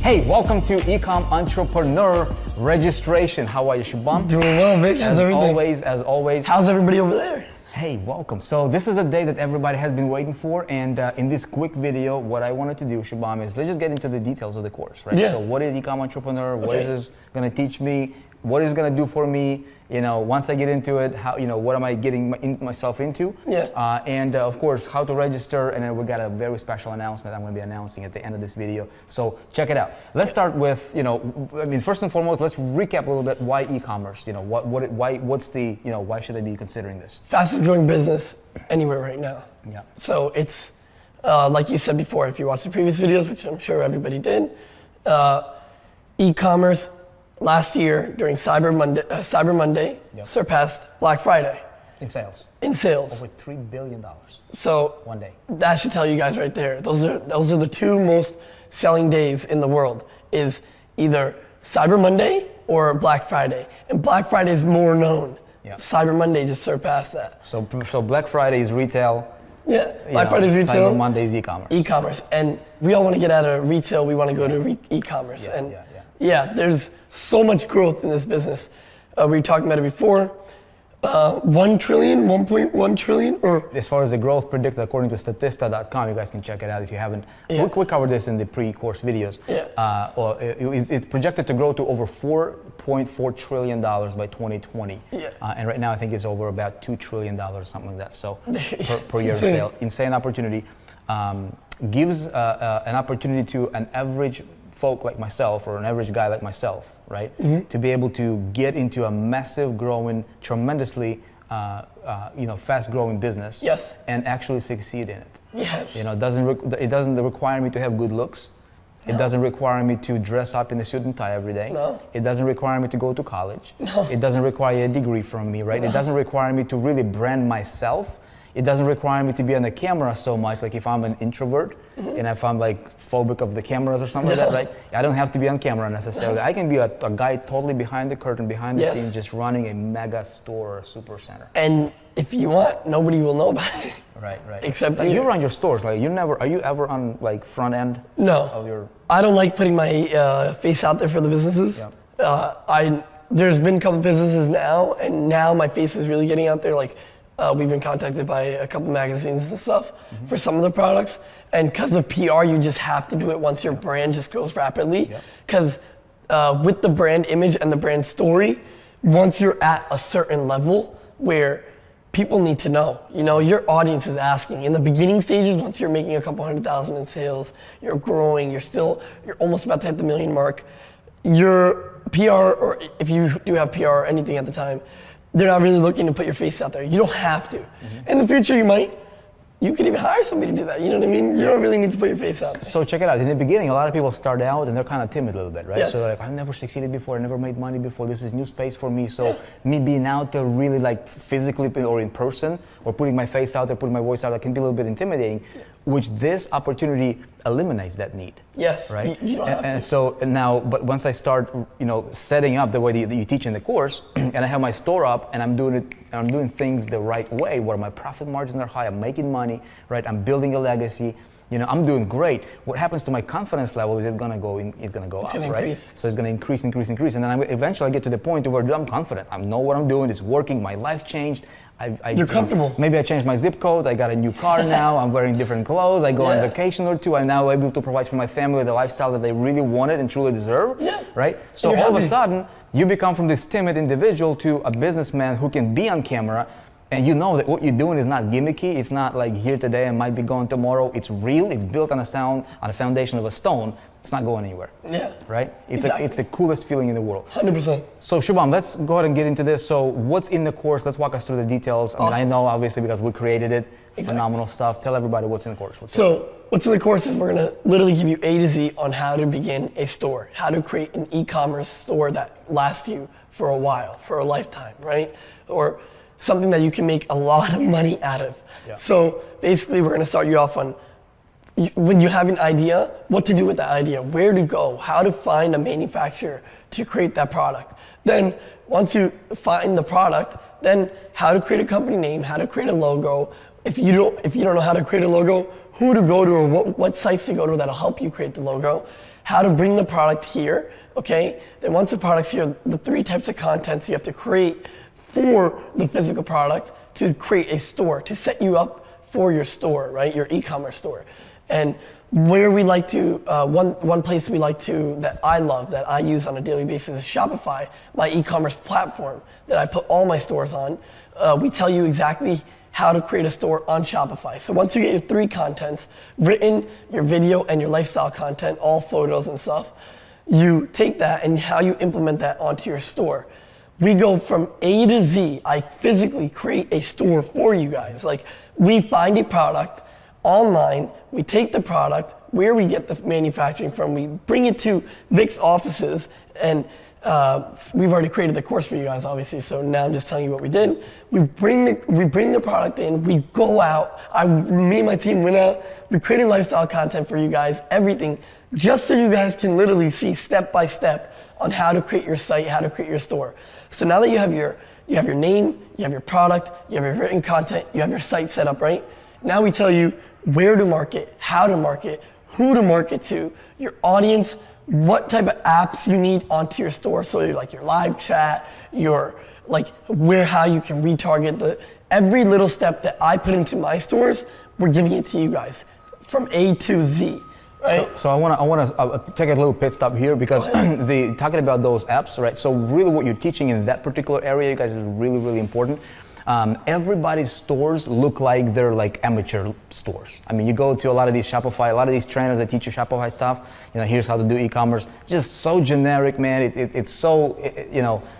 Hey, welcome to Ecom Entrepreneur Registration. How are you, Shubham? Doing well, Vic. How's everything? As always. How's everybody over there? Hey, welcome. So this is a day that everybody has been waiting for, and in this quick video, what I wanted to do, Shubham, is let's just get into the details of the course, right? Yeah. So what is Ecom Entrepreneur? What is this going to teach me? What is it going to do for me? You know, once I get into it, how, you know, what am I getting myself into? Yeah. And of course, how to register, and then we got a very special announcement I'm going to be announcing at the end of this video. So check it out. Let's start with, you know, I mean, first and foremost, let's recap a little bit why e-commerce. You know, what's the, you know, why should I be considering this? Fastest growing business anywhere right now. Yeah. So it's like you said before, if you watched the previous videos, which I'm sure everybody did, e-commerce last year during Cyber Monday Yep. surpassed Black Friday In sales. in sales. Over $3 billion So one day. that should tell you guys right there. Those are the two most selling days in the world, is either Cyber Monday or Black Friday. And Black Friday is more known. Yeah. Cyber Monday just surpassed that. So Black Friday is retail. Yeah, Black Friday is retail. Cyber Monday is e-commerce. E-commerce, and we all want to get out of retail. We want to go to e-commerce, Yeah, and yeah. there's so much growth in this business. We were talking about it before. 1 trillion, 1.1 trillion, or As far as the growth predicted according to Statista.com, you guys can check it out if you haven't. Yeah. We covered this in the pre-course videos. Yeah. It's projected to grow to over $4.4 trillion by 2020. Yeah. And right now I think it's over about $2 trillion, something like that. So per year insane. sale. Insane opportunity. Gives an opportunity to an average folk like myself, or an average guy like myself, right? Mm-hmm. To be able to get into a massive growing, tremendously fast growing business. Yes. And actually succeed in it. yes, You know, it doesn't require me to have good looks. It doesn't require me to dress up in a suit and tie every day. No. It doesn't require me to go to college. No. It doesn't require a degree from me, right? No. It doesn't require me to really brand myself. It doesn't require me to be on the camera so much, like if I'm an introvert and if I'm like phobic of the cameras or something like that, right? I don't have to be on camera necessarily. I can be a guy totally behind the curtain, behind the Yes. scenes, just running a mega store or super center. and if you want, nobody will know about it. Right. Except like you. you run your stores, like are you ever on like front end No, of your? I don't like putting my face out there for the businesses. Yeah. There's been a couple businesses now, and now my face is really getting out there. Like we've been contacted by a couple magazines and stuff for some of the products, and because of PR, you just have to do it once your brand just grows rapidly. Because with the brand image and the brand story, once you're at a certain level where people need to know, you know, your audience is asking. In the beginning stages, once you're making a couple 100,000 in sales, you're growing, you're almost about to hit the million mark. Your PR, or if you do have PR or anything at the time, they're not really looking to put your face out there. You don't have to. In the future, you could even hire somebody to do that. You know what I mean? You don't really need to put your face out there. So check it out. In the beginning, a lot of people start out and they're kind of timid a little bit, right? Yes. So they're like, I never succeeded before. I never made money before. This is new space for me. So me being out there really like physically or in person, or putting my face out there, putting my voice out there, can be a little bit intimidating, which this opportunity eliminates that need. Yes, Right. you don't have to. And so now, but once I start, you know, setting up the way that you teach in the course, and I have my store up, and I'm doing things the right way, where my profit margins are high, I'm making money, right? I'm building a legacy. You know, I'm doing great. What happens to my confidence level is it's gonna go up, gonna right? increase. So it's gonna increase, and then eventually I get to the point where I'm confident. I know what I'm doing. It's working. My life changed. You're comfortable. Maybe I changed my zip code. I got a new car now. I'm wearing different clothes. I go on vacation or two. I'm now able to provide for my family the lifestyle that they really wanted and truly deserve. Yeah. Right? So You're all of a happy. sudden, you become from this timid individual to a businessman who can be on camera, and you know that what you're doing is not gimmicky. It's not like here today and might be gone tomorrow. It's real. It's built on a foundation of a stone. It's not going anywhere. Yeah. Right? Exactly. It's the coolest feeling in the world. 100%. So Shubham, let's go ahead and get into this. So what's in the course? Let's walk us through the details. I mean, I know obviously because we created it. Phenomenal stuff. Tell everybody what's in the course. What's Yeah. So basically we're gonna start you off on when you have an idea, what to do with that idea, where to go, how to find a manufacturer to create that product. Then once you find the product, then how to create a company name, how to create a logo. If you don't know how to create a logo, who to go to or what sites to go to that'll help you create the logo. how to bring the product here, okay? Then once the product's here, the 3 types of contents you have to create for the physical product to create a store, to set you up for your store, right? Your e-commerce store. And where we like to, one place we like to, that I love, that I use on a daily basis is Shopify, my e-commerce platform that I put all my stores on. We tell you exactly how to create a store on Shopify. So once you get your 3 contents, written, your video, and your lifestyle content, all photos and stuff, you take that and how you implement that onto your store. We go from A to Z. I physically create a store for you guys. Like, we find a product online, we take the product, where we get the manufacturing from, we bring it to Vic's offices, and we've already created the course for you guys, obviously, so now I'm just telling you what we did. We bring the product in, we go out, me and my team went out, we created lifestyle content for you guys, everything, just so you guys can literally see step by step on how to create your site, how to create your store. So now that you have your name, you have your product, you have your written content, you have your site set up, right? Now we tell you where to market, how to market, who to market to, your audience, what type of apps you need onto your store. So like your live chat, your like how you can retarget every little step that I put into my stores, we're giving it to you guys from A to Z. Right? So I want to take a little pit stop here because talking about those apps, right? So really what you're teaching in that particular area, you guys, is really, really important. Everybody's stores look like they're like amateur stores. I mean, you go to a lot of these Shopify, a lot of these trainers that teach you Shopify stuff, here's how to do e-commerce, just so generic, man. It's so,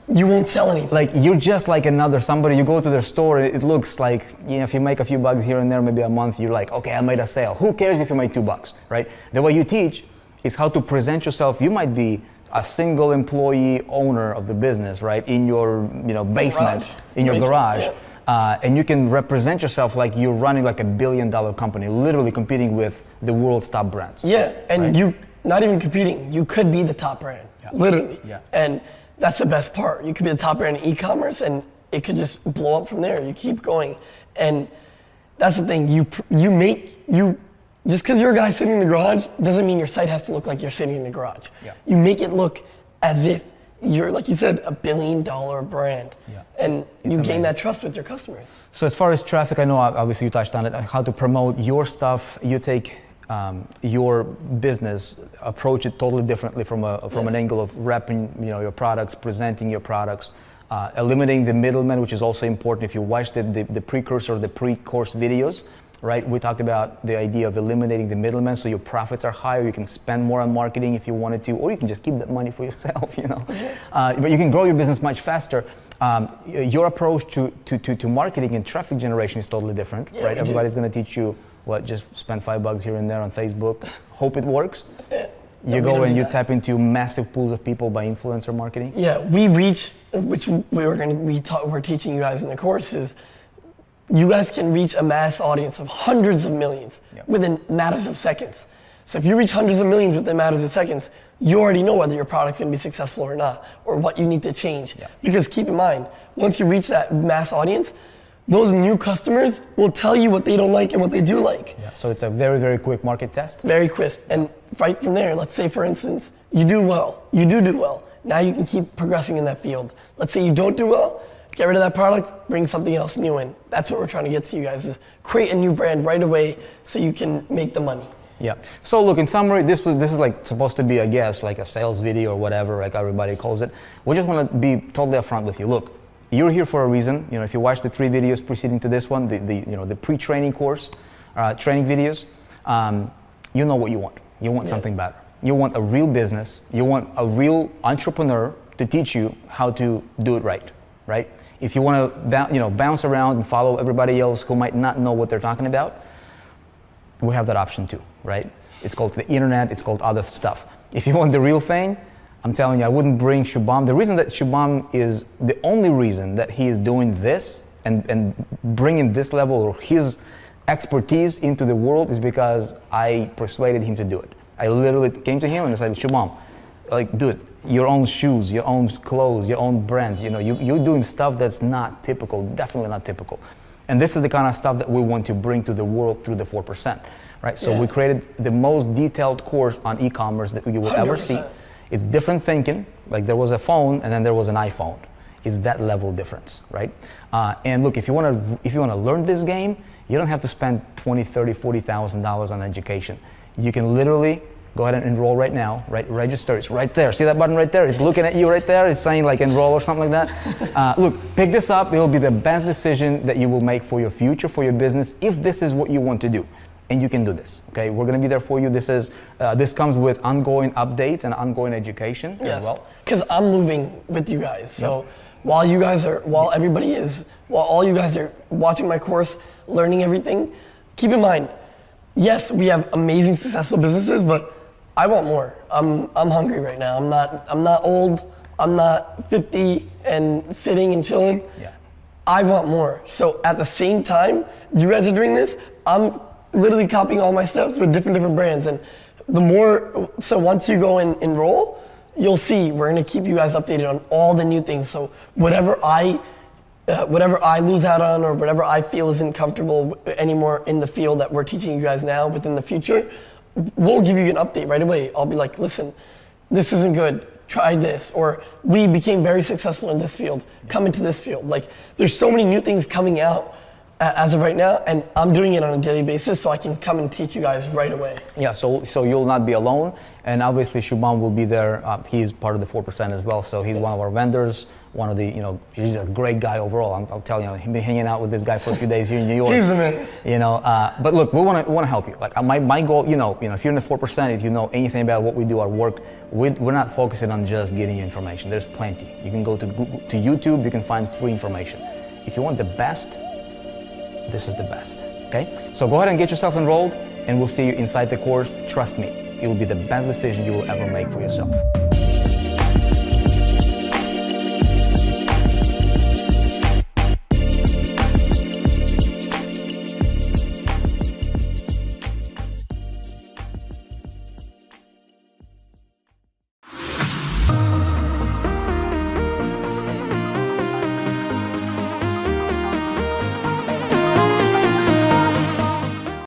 You won't sell anything. Like, you're just like another somebody. You go to their store, it looks like, if you make a few bucks here and there, maybe a month, you're like, okay, I made a sale. Who cares if you made $2, right? The way you teach is how to present yourself. You might be a single employee owner of the business, right? In your, basement, in your garage. Yeah. And you can represent yourself like you're running like $1 billion company, literally competing with the world's top brands. Yeah, and right? You, not even competing, you could be the top brand, literally. Yeah. And that's the best part. You could be the top brand in e-commerce and it could just blow up from there. You keep going. And that's the thing, just because you're a guy sitting in the garage doesn't mean your site has to look like you're sitting in the garage. Yeah. You make it look as if you're, like you said, $1 billion brand. Yeah. And you gain that trust with your customers. So as far as traffic, I know obviously you touched on it, how to promote your stuff. You take your business, approach it totally differently from an angle of repping your products, presenting your products, eliminating the middleman, which is also important. If you watch the precursor, the pre-course videos, right? We talked about the idea of eliminating the middleman, so your profits are higher. You can spend more on marketing if you wanted to, or you can just keep that money for yourself, But you can grow your business much faster. Your approach to marketing and traffic generation is totally different, right? Everybody's going to teach you just spend $5 here and there on Facebook. Hope it works. You go and you tap into massive pools of people by influencer marketing. Yeah, we reach, which we're teaching you guys in the course is, you guys can reach a mass audience of hundreds of millions within matters of seconds. So if you reach hundreds of millions within matters of seconds, you already know whether your product's gonna be successful or not, or what you need to change. Yeah. Because keep in mind, once you reach that mass audience, those new customers will tell you what they don't like and what they do like. Yeah. So it's a very, very quick market test. Very quick. And right from there, let's say for instance, you do well. You do well. Now you can keep progressing in that field. Let's say you don't do well, get rid of that product, bring something else new in. That's what we're trying to get to you guys, is create a new brand right away so you can make the money. Yeah. So look, in summary, this is like supposed to be, I guess, like a sales video or whatever, like everybody calls it. We just want to be totally upfront with you. Look, you're here for a reason. If you watch the 3 videos preceding to this one, the pre-training course, training videos, you know what you want. You want something better. You want a real business. You want a real entrepreneur to teach you how to do it right. Right? If you want to bounce around and follow everybody else who might not know what they're talking about, we have that option too, right? It's called the internet, it's called other stuff. If you want the real thing, I'm telling you, I wouldn't bring Shubham. The reason that Shubham is the only reason that he is doing this and bringing this level or his expertise into the world is because I persuaded him to do it. I literally came to him and I said, Shubham, like, dude, your own shoes, your own clothes, your own brands, you're doing stuff that's not typical, definitely not typical. And this is the kind of stuff that we want to bring to the world through the 4%, right? So Yeah. we created the most detailed course on e-commerce that you will ever see. 100%. It's different thinking, like there was a phone and then there was an iPhone. It's that level difference, right? And look, if you want to learn this game, you don't have to spend $20, $30, $40,000 on education. You can literally go ahead and enroll right now, right? Register, it's right there. See that button right there? It's looking at you right there. It's saying like enroll or something like that. Look, pick this up. It'll be the best decision that you will make for your future, for your business, if this is what you want to do. And you can do this, okay? We're gonna be there for you. This comes with ongoing updates and ongoing education as well. Because I'm moving with you guys. So while all you guys are watching my course, learning everything, keep in mind, yes, we have amazing, successful businesses, but I want more. I'm hungry right now. I'm not old. I'm not 50 and sitting and chilling. Yeah. I want more. So at the same time, you guys are doing this, I'm literally copying all my steps with different brands. And so once you go and enroll, you'll see we're gonna keep you guys updated on all the new things. So whatever I lose out on or whatever I feel isn't comfortable anymore in the field that we're teaching you guys now within the future, we'll give you an update right away. I'll be like, listen, this isn't good, try this. Or we became very successful in this field, come into this field. Like there's so many new things coming out as of right now, and I'm doing it on a daily basis so I can come and teach you guys right away. Yeah, so you'll not be alone, and obviously Shubham will be there. He's part of the 4% as well, so he's one of our vendors, one of the, he's a great guy overall. I'll tell you, I've been hanging out with this guy for a few days here in New York. He's the man. But look, we want to help you. Like my goal, if you're in the 4%, if you know anything about what we do, our work, we're not focusing on just getting you information. There's plenty. You can go to Google, to YouTube, you can find free information. If you want the best, this is the best, okay? So go ahead and get yourself enrolled, and we'll see you inside the course. Trust me, it will be the best decision you will ever make for yourself.